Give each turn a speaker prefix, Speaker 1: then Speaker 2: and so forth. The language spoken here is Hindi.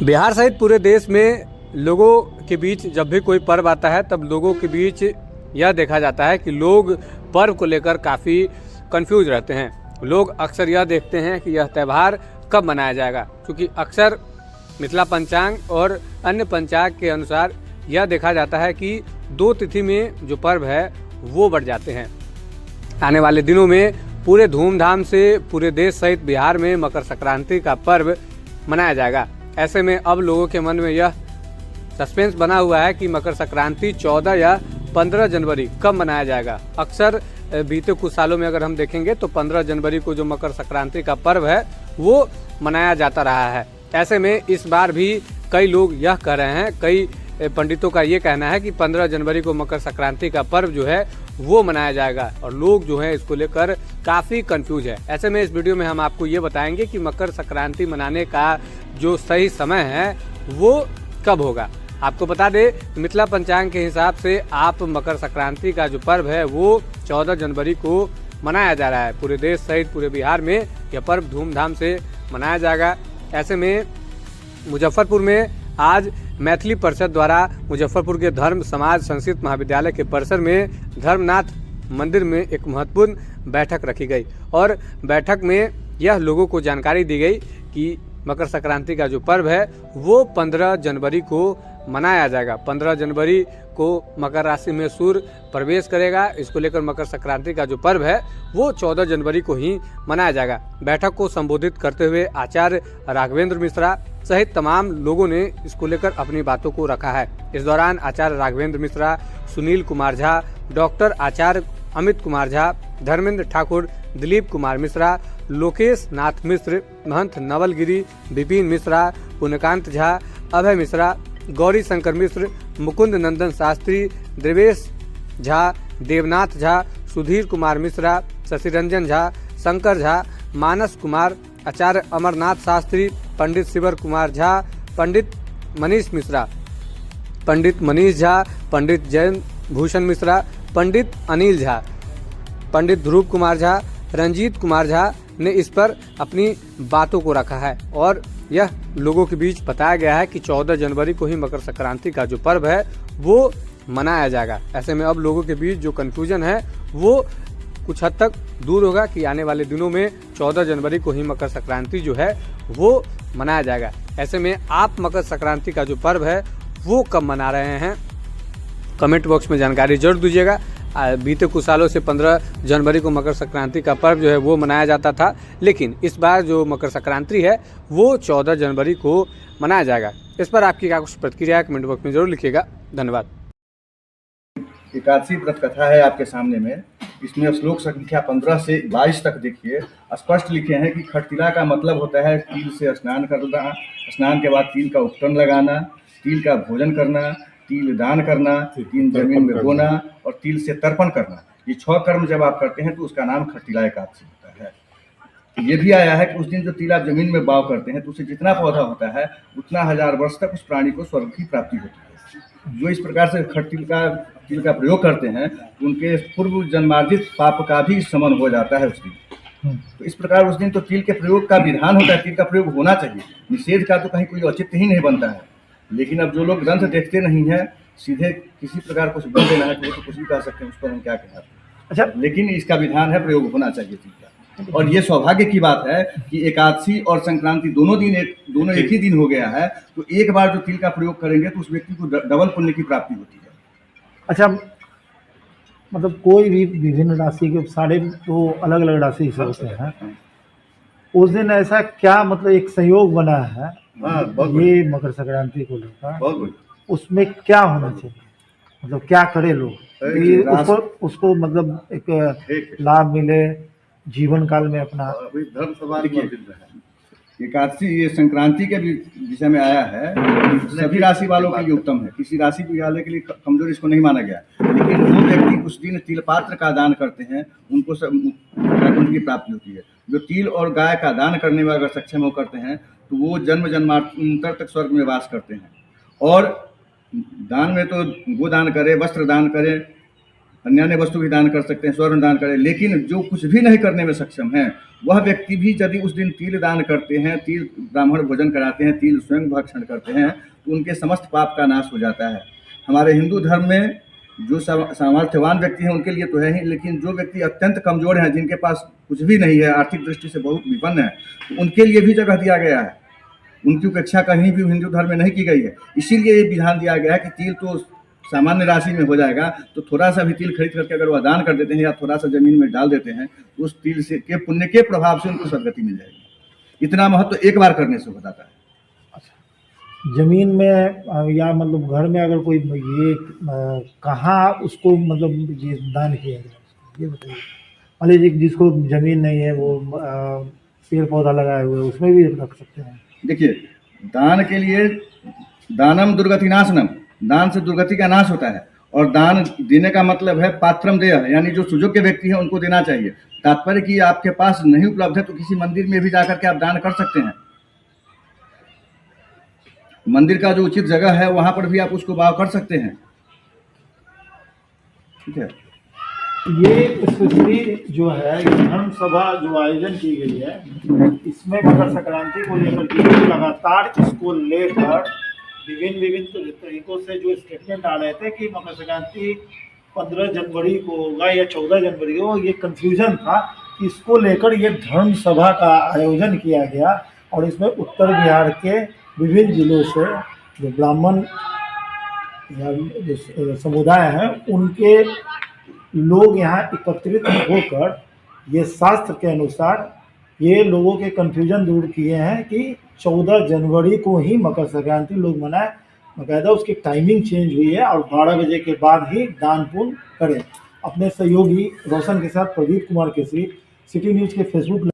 Speaker 1: बिहार सहित पूरे देश में लोगों के बीच जब भी कोई पर्व आता है तब लोगों के बीच यह देखा जाता है कि लोग पर्व को लेकर काफ़ी कंफ्यूज रहते हैं। लोग अक्सर यह देखते हैं कि यह त्यौहार कब मनाया जाएगा, क्योंकि अक्सर मिथिला पंचांग और अन्य पंचांग के अनुसार यह देखा जाता है कि 2 तिथि में जो पर्व है वो बढ़ जाते हैं। आने वाले दिनों में पूरे धूमधाम से पूरे देश सहित बिहार में मकर संक्रांति का पर्व मनाया जाएगा। ऐसे में अब लोगों के मन में यह सस्पेंस बना हुआ है कि मकर संक्रांति 14 या 15 जनवरी कब मनाया जाएगा। अक्सर बीते कुछ सालों में अगर हम देखेंगे तो 15 जनवरी को जो मकर संक्रांति का पर्व है वो मनाया जाता रहा है। ऐसे में इस बार भी कई लोग यह कह रहे हैं, कई पंडितों का ये कहना है कि 15 जनवरी को मकर संक्रांति का पर्व जो है वो मनाया जाएगा और लोग जो है इसको लेकर काफ़ी कंफ्यूज है। ऐसे में इस वीडियो में हम आपको ये बताएंगे कि मकर संक्रांति मनाने का जो सही समय है वो कब होगा। आपको बता दें मिथिला पंचांग के हिसाब से आप मकर संक्रांति का जो पर्व है वो 14 जनवरी को मनाया जा रहा है। पूरे देश सहित पूरे बिहार में यह पर्व धूमधाम से मनाया जाएगा। ऐसे में मुजफ्फरपुर में आज मैथिली परिषद द्वारा मुजफ्फरपुर के धर्म समाज संस्कृत महाविद्यालय के परिसर में धर्मनाथ मंदिर में एक महत्वपूर्ण बैठक रखी गई और बैठक में यह लोगों को जानकारी दी गई कि मकर संक्रांति का जो पर्व है वो 15 जनवरी को मनाया जाएगा। 15 जनवरी को मकर राशि में सूर्य प्रवेश करेगा। इसको लेकर मकर संक्रांति का जो पर्व है वो 14 जनवरी को ही मनाया जाएगा। बैठक को संबोधित करते हुए आचार्य राघवेंद्र मिश्रा सहित तमाम लोगों ने इसको लेकर अपनी बातों को रखा है। इस दौरान आचार्य राघवेंद्र मिश्रा, सुनील कुमार झा, डॉक्टर आचार्य अमित कुमार झा, धर्मेंद्र ठाकुर, दिलीप कुमार मिश्रा, लोकेश नाथ मिश्र, महंत नवलगिरी, विपिन मिश्रा, पुण्यकांत झा, अभय मिश्रा, गौरी शंकर मिश्र, मुकुंद नंदन शास्त्री, देवेश झा, देवनाथ झा, सुधीर कुमार मिश्रा, शशिरंजन झा, शंकर झा, मानस कुमार, आचार्य अमरनाथ शास्त्री, पंडित शिवर कुमार झा, पंडित मनीष मिश्रा, पंडित मनीष झा, पंडित जैन भूषण मिश्रा, पंडित अनिल झा, पंडित ध्रुव कुमार झा, रंजीत कुमार झा ने इस पर अपनी बातों को रखा है और यह लोगों के बीच बताया गया है कि 14 जनवरी को ही मकर संक्रांति का जो पर्व है वो मनाया जाएगा। ऐसे में अब लोगों के बीच जो कन्फ्यूजन है वो कुछ हद तक दूर होगा कि आने वाले दिनों में 14 जनवरी को ही मकर संक्रांति जो है वो मनाया जाएगा। ऐसे में आप मकर संक्रांति का जो पर्व है वो कब मना रहे हैं कमेंट बॉक्स में जानकारी जरूर दीजिएगा। बीते कुछ सालों से 15 जनवरी को मकर संक्रांति का पर्व जो है वो मनाया जाता था, लेकिन इस बार जो मकर संक्रांति है वो 14 जनवरी को मनाया जाएगा। इस पर आपकी क्या कुछ प्रतिक्रिया है कमेंट बॉक्स में जरूर लिखिएगा। धन्यवाद।
Speaker 2: एकादशी व्रत कथा है आपके सामने में। इसमें श्लोक संख्या 15 से 22 तक देखिए, स्पष्ट लिखे हैं कि खटतिला का मतलब होता है तिल से स्नान करना, स्नान के बाद तिल का उपटन लगाना, तिल का भोजन करना, तिल दान करना, तिल जमीन में बोना और तिल से तर्पण करना। ये 6 कर्म जब आप करते हैं तो उसका नाम खटतिला एकादशी होता है। ये भी आया है कि उस दिन जो तिल आप जमीन में बाव करते हैं तो उससे जितना पौधा होता है उतना 1000 वर्ष तक उस प्राणी को स्वर्ग की प्राप्ति होती है। जो इस प्रकार से तिल का प्रयोग करते हैं उनके पूर्व जन्मार्जित पाप का भी शमन हो जाता है उस दिन। तो इस प्रकार उस दिन तो तिल के प्रयोग का विधान होता है, तिल का प्रयोग होना चाहिए, निषेध का तो कहीं कोई औचित्य ही नहीं बनता है। लेकिन अब जो लोग ग्रंथ देखते नहीं हैं, सीधे किसी प्रकार कुछ बोल देना है तो वो तो कुछ भी कह सकते हैं, उस पर हम क्या कहना। अच्छा, लेकिन इसका विधान है, प्रयोग होना चाहिए तिल का। और ये सौभाग्य की बात है कि एकादशी और संक्रांति दोनों एक ही दिन हो गया है, तो एक बार जो तिल का प्रयोग करेंगे तो उस व्यक्ति को डबल पुण्य की प्राप्ति होती है।
Speaker 3: अच्छा, मतलब कोई भी विभिन्न राशि के सारे तो अलग अलग राशि से होते हैं, उस दिन ऐसा क्या मतलब एक सहयोग बना है ये मकर संक्रांति को लेकर, उसमें क्या होना चाहिए, मतलब क्या करे लोग उसको मतलब एक लाभ मिले जीवन काल में अपना।
Speaker 2: धर्म समाज एकादशी ये संक्रांति के विषय में आया है, सभी राशि वालों के लिए उत्तम है, किसी राशि वाले के लिए कमजोर इसको नहीं माना गया। लेकिन जो व्यक्ति उस दिन तिल पात्र का दान करते हैं उनको उनकी प्राप्ति होती है। जो तिल और गाय का दान करने में अगर सक्षम हो करते हैं तो वो जन्म जन्मांतर तक स्वर्ग में वास करते हैं। और दान में तो गोदान करे, वस्त्र दान करे, अन्य वस्तु भी दान कर सकते हैं, स्वर्ण दान करें। लेकिन जो कुछ भी नहीं करने में सक्षम है, वह व्यक्ति भी यदि उस दिन तिल दान करते हैं, तिल ब्राह्मण भोजन कराते हैं, तिल स्वयं भक्षण करते हैं, तो उनके समस्त पाप का नाश हो जाता है। हमारे हिंदू धर्म में जो सामर्थ्यवान व्यक्ति हैं उनके लिए तो है ही, लेकिन जो व्यक्ति अत्यंत कमज़ोर हैं, जिनके पास कुछ भी नहीं है, आर्थिक दृष्टि से बहुत विपन्न है, तो उनके लिए भी जगह दिया गया है। उनकी उपेक्षा कहीं भी हिंदू धर्म में नहीं की गई है। इसीलिए ये विधान दिया गया है कि तिल तो सामान्य राशि में हो जाएगा, तो थोड़ा सा भी तिल खरीद करके अगर वह दान कर देते हैं या थोड़ा सा ज़मीन में डाल देते हैं, तो उस तिल से के पुण्य के प्रभाव से उनको सदगति मिल जाएगी। इतना महत्व एक बार करने से बताता है।
Speaker 3: जमीन में या मतलब घर में अगर कोई ये कहाँ उसको मतलब ये दान किया जाए, ये बताइए। मान लीजिए जिसको जमीन नहीं है, वो पेड़ पौधा लगाए हुए, उसमें भी रख सकते हैं।
Speaker 2: देखिए, दान के लिए दानम दुर्गतिनाशनम, दान से दुर्गति का नाश होता है। और दान देने का मतलब है पात्रम देय, यानी जो सुयोग्य व्यक्ति है उनको देना चाहिए। तात्पर्य कि आपके पास नहीं उपलब्ध है तो किसी मंदिर में भी जाकर के आप दान कर सकते हैं। मंदिर का जो उचित जगह है वहां पर भी आप उसको भाव कर सकते हैं। ठीक है।
Speaker 3: ये स्पेशली जो है धर्म सभा जो आयोजन की गई है, इसमें मकर संक्रांति को लेकर के लगातार इसको लेकर विभिन्न तरीकों से जो स्टेटमेंट आ रहे थे कि मकर संक्रांति 15 जनवरी को होगा या 14 जनवरी को, ये कंफ्यूजन था। इसको लेकर ये धर्म सभा का आयोजन किया गया और इसमें उत्तर बिहार के विभिन्न जिलों से जो ब्राह्मण या जो समुदाय हैं उनके लोग यहाँ एकत्रित होकर ये शास्त्र के अनुसार ये लोगों के कन्फ्यूजन दूर किए हैं कि 14 जनवरी को ही मकर संक्रांति लोग मनाएं। बाकायदा उसकी टाइमिंग चेंज हुई है और 12 बजे के बाद ही दान पुण्य करें। अपने सहयोगी रोशन के साथ प्रदीप कुमार केसरी, सिटी न्यूज़ के फेसबुक